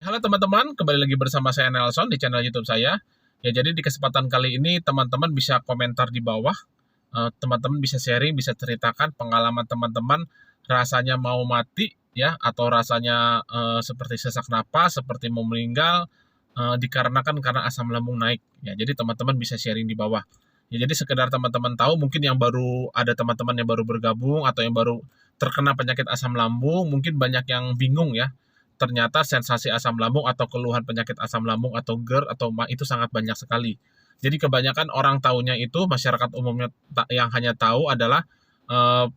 Halo teman-teman, kembali lagi bersama saya Nelson di channel YouTube saya. Ya, jadi di kesempatan kali ini teman-teman bisa komentar di bawah. Teman-teman bisa sharing, bisa ceritakan pengalaman teman-teman rasanya mau mati ya atau rasanya seperti sesak napas, seperti mau meninggal dikarenakan karena asam lambung naik. Ya, jadi teman-teman bisa sharing di bawah. Ya, jadi sekedar teman-teman tahu, mungkin yang baru ada teman-teman yang baru bergabung atau yang baru terkena penyakit asam lambung, mungkin banyak yang bingung ya, ternyata sensasi asam lambung atau keluhan penyakit asam lambung atau GERD atau MA itu sangat banyak sekali. Jadi kebanyakan orang taunya itu, masyarakat umumnya yang hanya tahu adalah eh,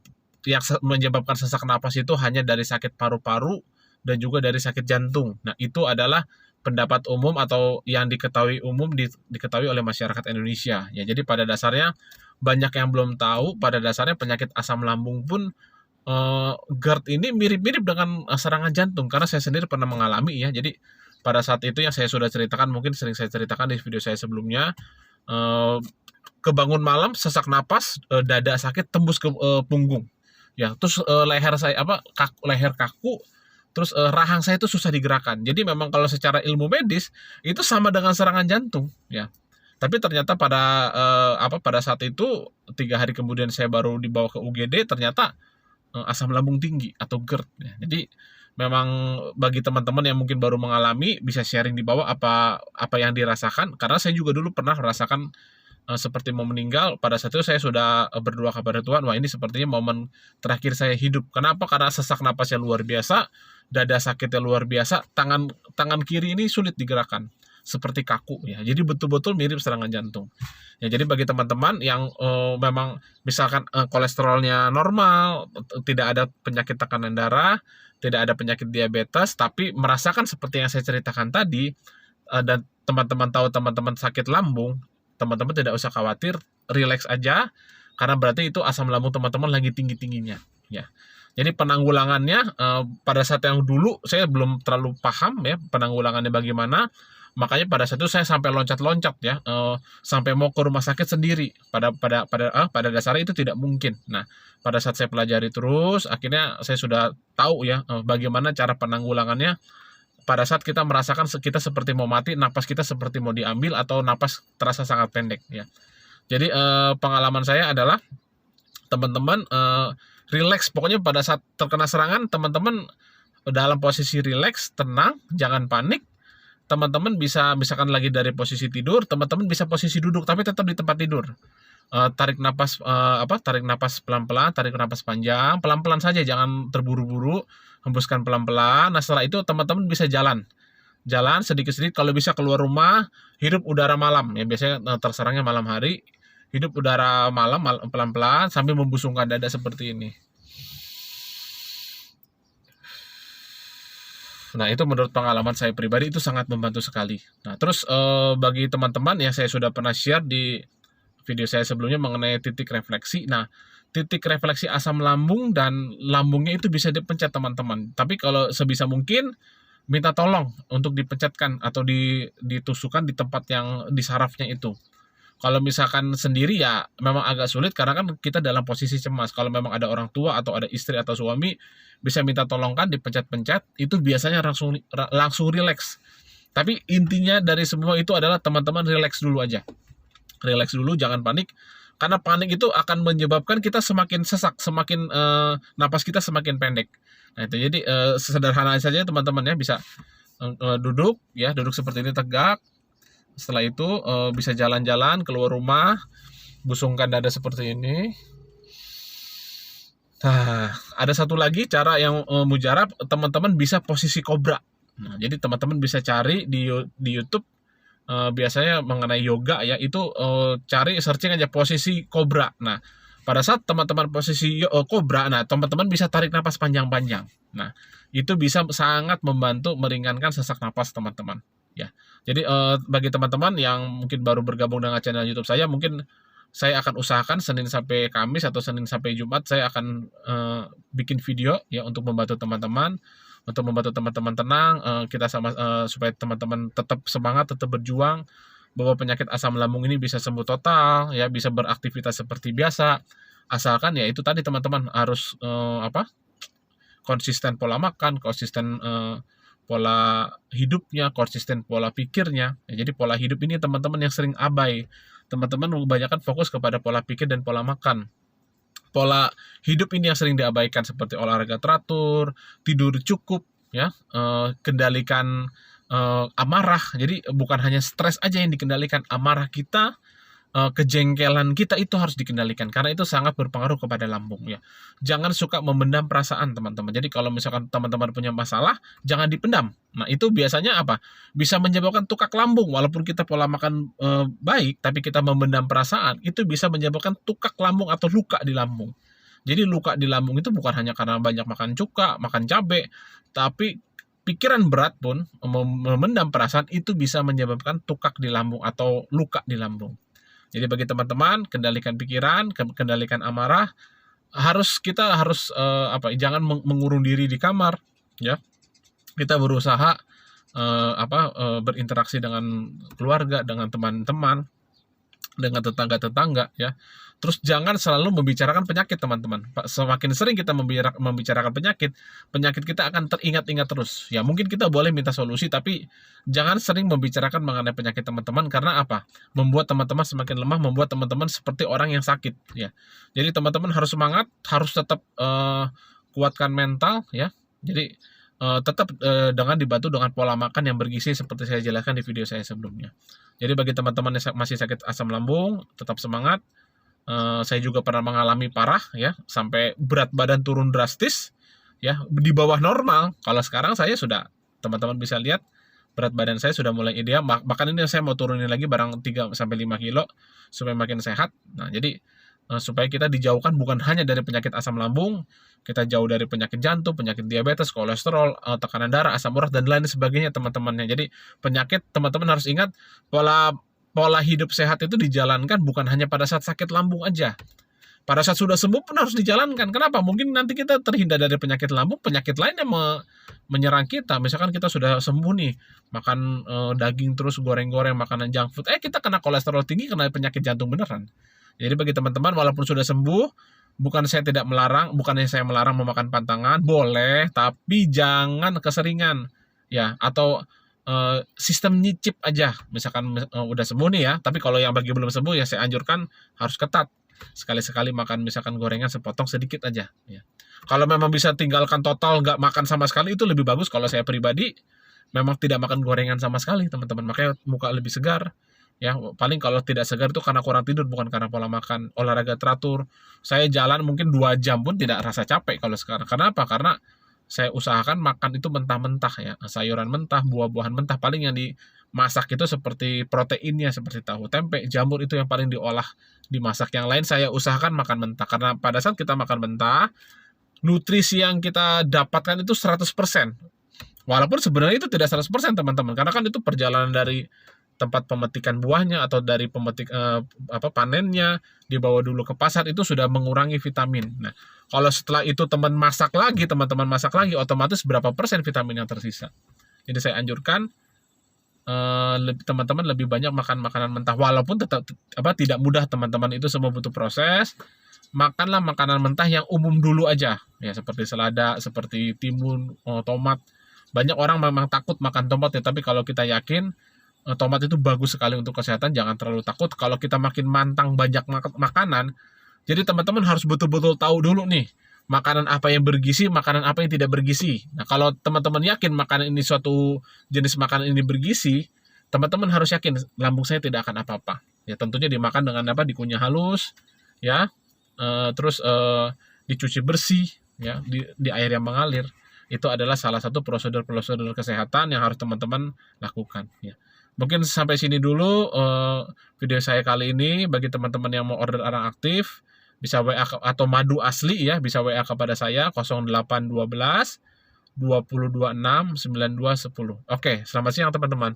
yang menyebabkan sesak napas itu hanya dari sakit paru-paru dan juga dari sakit jantung. Nah, itu adalah pendapat umum atau yang diketahui umum diketahui oleh masyarakat Indonesia. Ya, jadi pada dasarnya banyak yang belum tahu, pada dasarnya penyakit asam lambung pun GERD ini mirip-mirip dengan serangan jantung karena saya sendiri pernah mengalami ya. Jadi pada saat itu yang saya sudah ceritakan, mungkin sering saya ceritakan di video saya sebelumnya, eh, kebangun malam sesak napas, dada sakit tembus ke punggung. Ya, terus leher saya leher kaku, terus rahang saya itu susah digerakkan. Jadi memang kalau secara ilmu medis itu sama dengan serangan jantung ya. Tapi ternyata pada saat itu 3 hari kemudian saya baru dibawa ke UGD, ternyata asam lambung tinggi atau GERD ya. Jadi memang bagi teman-teman yang mungkin baru mengalami bisa sharing di bawah apa yang dirasakan, karena saya juga dulu pernah merasakan seperti mau meninggal. Pada saat itu saya sudah berdoa kepada Tuhan, wah ini sepertinya momen terakhir saya hidup. Kenapa? Karena sesak napasnya luar biasa, dada sakitnya luar biasa, tangan tangan kiri ini sulit digerakkan seperti kaku ya. Jadi betul-betul mirip serangan jantung. Ya, jadi bagi teman-teman yang memang misalkan kolesterolnya normal, tidak ada penyakit tekanan darah, tidak ada penyakit diabetes, tapi merasakan seperti yang saya ceritakan tadi, dan teman-teman tahu teman-teman sakit lambung, teman-teman tidak usah khawatir, relax aja, karena berarti itu asam lambung teman-teman lagi tinggi-tingginya. Ya. Jadi penanggulangannya pada saat yang dulu saya belum terlalu paham ya penanggulangannya bagaimana. Makanya pada saat itu saya sampai loncat-loncat ya, sampai mau ke rumah sakit sendiri. Pada dasarnya itu tidak mungkin. Nah, pada saat saya pelajari terus, akhirnya saya sudah tahu ya bagaimana cara penanggulangannya. Pada saat kita merasakan kita seperti mau mati, napas kita seperti mau diambil atau napas terasa sangat pendek ya. Jadi pengalaman saya adalah teman-teman relax. Pokoknya pada saat terkena serangan, teman-teman dalam posisi relax, tenang, jangan panik. Teman-teman bisa misalkan lagi dari posisi tidur, teman-teman bisa posisi duduk tapi tetap di tempat tidur. Tarik napas pelan-pelan, tarik napas panjang, pelan-pelan saja, jangan terburu-buru, hembuskan pelan-pelan. Nah, setelah itu teman-teman bisa jalan sedikit-sedikit, kalau bisa keluar rumah, hidup udara malam ya, biasanya terserangnya malam hari, hidup udara malam pelan-pelan sambil membusungkan dada seperti ini. Nah, itu menurut pengalaman saya pribadi itu sangat membantu sekali. Nah, terus bagi teman-teman yang saya sudah pernah share di video saya sebelumnya mengenai titik refleksi. Nah, titik refleksi asam lambung dan lambungnya itu bisa dipencet teman-teman. Tapi kalau sebisa mungkin minta tolong untuk dipencetkan atau ditusukkan di tempat yang di sarafnya itu. Kalau misalkan sendiri ya memang agak sulit karena kan kita dalam posisi cemas. Kalau memang ada orang tua atau ada istri atau suami, bisa minta tolongkan dipencet-pencet, itu biasanya langsung rileks. Tapi intinya dari semua itu adalah teman-teman rileks dulu aja. Rileks dulu, jangan panik. Karena panik itu akan menyebabkan kita semakin sesak, semakin napas kita semakin pendek. Nah, itu jadi sederhana saja teman-teman ya, bisa duduk seperti ini tegak. Setelah itu bisa jalan-jalan keluar rumah, busungkan dada seperti ini. Nah, ada satu lagi cara yang mujarab, teman-teman bisa posisi kobra. Nah, jadi teman-teman bisa cari di YouTube biasanya mengenai yoga ya, itu cari searching aja posisi kobra. Nah, pada saat teman-teman posisi kobra, nah teman-teman bisa tarik napas panjang-panjang. Nah, itu bisa sangat membantu meringankan sesak napas teman-teman ya. Jadi bagi teman-teman yang mungkin baru bergabung dengan channel YouTube saya, mungkin saya akan usahakan Senin sampai Kamis atau Senin sampai Jumat saya akan bikin video ya untuk membantu teman-teman, tenang, kita supaya teman-teman tetap semangat, tetap berjuang, bahwa penyakit asam lambung ini bisa sembuh total ya, bisa beraktivitas seperti biasa, asalkan ya itu tadi teman-teman harus konsisten pola makan, konsisten pola hidupnya, konsisten pola pikirnya. Ya, jadi pola hidup ini teman-teman yang sering abai. Teman-teman kebanyakan fokus kepada pola pikir dan pola makan. Pola hidup ini yang sering diabaikan seperti olahraga teratur, tidur cukup, ya, kendalikan amarah. Jadi bukan hanya stres aja yang dikendalikan, amarah kita, kejengkelan kita itu harus dikendalikan karena itu sangat berpengaruh kepada lambung ya. Jangan suka memendam perasaan teman-teman. Jadi kalau misalkan teman-teman punya masalah, jangan dipendam. Nah, itu biasanya apa? Bisa menyebabkan tukak lambung walaupun kita pola makan baik, tapi kita memendam perasaan, itu bisa menyebabkan tukak lambung atau luka di lambung. Jadi luka di lambung itu bukan hanya karena banyak makan cuka, makan cabai, tapi pikiran berat pun memendam perasaan itu bisa menyebabkan tukak di lambung atau luka di lambung. Jadi bagi teman-teman, kendalikan pikiran, kendalikan amarah, kita harus jangan mengurung diri di kamar, ya. Kita berusaha berinteraksi dengan keluarga, dengan teman-teman, dengan tetangga-tetangga, ya. Terus jangan selalu membicarakan penyakit, teman-teman. Semakin sering kita membicarakan penyakit kita akan teringat-ingat terus. Ya, mungkin kita boleh minta solusi, tapi jangan sering membicarakan mengenai penyakit teman-teman, karena apa? Membuat teman-teman semakin lemah, membuat teman-teman seperti orang yang sakit, ya. Jadi teman-teman harus semangat, harus tetap kuatkan mental, ya. Jadi tetap dengan dibantu dengan pola makan yang bergizi seperti saya jelaskan di video saya sebelumnya. Jadi bagi teman-teman yang masih sakit asam lambung, tetap semangat. Saya juga pernah mengalami parah, ya, sampai berat badan turun drastis, ya, di bawah normal. Kalau sekarang saya sudah, teman-teman bisa lihat berat badan saya sudah mulai ideal. Bahkan ini saya mau turunin lagi barang 3-5 kilo supaya makin sehat. Nah, jadi supaya kita dijauhkan bukan hanya dari penyakit asam lambung, kita jauh dari penyakit jantung, penyakit diabetes, kolesterol, tekanan darah, asam urat, dan lain sebagainya, teman-temannya. Jadi penyakit, teman-teman harus ingat, pola hidup sehat itu dijalankan bukan hanya pada saat sakit lambung aja. Pada saat sudah sembuh pun harus dijalankan. Kenapa? Mungkin nanti kita terhindar dari penyakit lambung, penyakit lain yang menyerang kita. Misalkan kita sudah sembuh nih, makan daging terus, goreng-goreng, makanan junk food. Kita kena kolesterol tinggi, kena penyakit jantung beneran. Jadi bagi teman-teman, walaupun sudah sembuh, bukannya saya melarang memakan pantangan, boleh, tapi jangan keseringan, ya. Atau sistem nyicip aja, misalkan udah sembuh nih ya, tapi kalau yang bagi belum sembuh ya saya anjurkan harus ketat, sekali-sekali makan misalkan gorengan sepotong sedikit aja, ya. Kalau memang bisa tinggalkan total, nggak makan sama sekali, itu lebih bagus. Kalau saya pribadi memang tidak makan gorengan sama sekali, teman-teman, makanya muka lebih segar, ya. Paling kalau tidak segar itu karena kurang tidur, bukan karena pola makan. Olahraga teratur, saya jalan mungkin 2 jam pun tidak rasa capek kalau sekarang. Kenapa? Karena saya usahakan makan itu mentah-mentah, ya, sayuran mentah, buah-buahan mentah. Paling yang dimasak itu seperti proteinnya, seperti tahu, tempe, jamur, itu yang paling diolah, dimasak. Yang lain saya usahakan makan mentah, karena pada saat kita makan mentah, nutrisi yang kita dapatkan itu 100%. Walaupun sebenarnya itu tidak 100%, teman-teman, karena kan itu perjalanan dari tempat pemetikan buahnya atau dari panennya, dibawa dulu ke pasar, itu sudah mengurangi vitamin. Nah, kalau setelah itu teman-teman masak lagi, otomatis berapa persen vitamin yang tersisa. Jadi saya anjurkan teman-teman lebih banyak makan makanan mentah, walaupun tetap tidak mudah, teman-teman, itu semua butuh proses. Makanlah makanan mentah yang umum dulu aja, ya, seperti selada, seperti timun, tomat. Banyak orang memang takut makan tomat, ya, tapi kalau kita yakin tomat itu bagus sekali untuk kesehatan, jangan terlalu takut. Kalau kita makin mantang banyak makanan, jadi teman-teman harus betul-betul tahu dulu nih, makanan apa yang bergizi, makanan apa yang tidak bergizi. Nah, kalau teman-teman yakin makanan ini, suatu jenis makanan ini bergizi, teman-teman harus yakin lambung saya tidak akan apa-apa. Ya, tentunya dimakan dengan dikunyah halus, ya, terus dicuci bersih, ya, di air yang mengalir. Itu adalah salah satu prosedur-prosedur kesehatan yang harus teman-teman lakukan, ya. Mungkin sampai sini dulu video saya kali ini. Bagi teman-teman yang mau order arang aktif, bisa WA atau madu asli, ya, bisa WA kepada saya 0812 2026 9210. Oke, selamat siang teman-teman.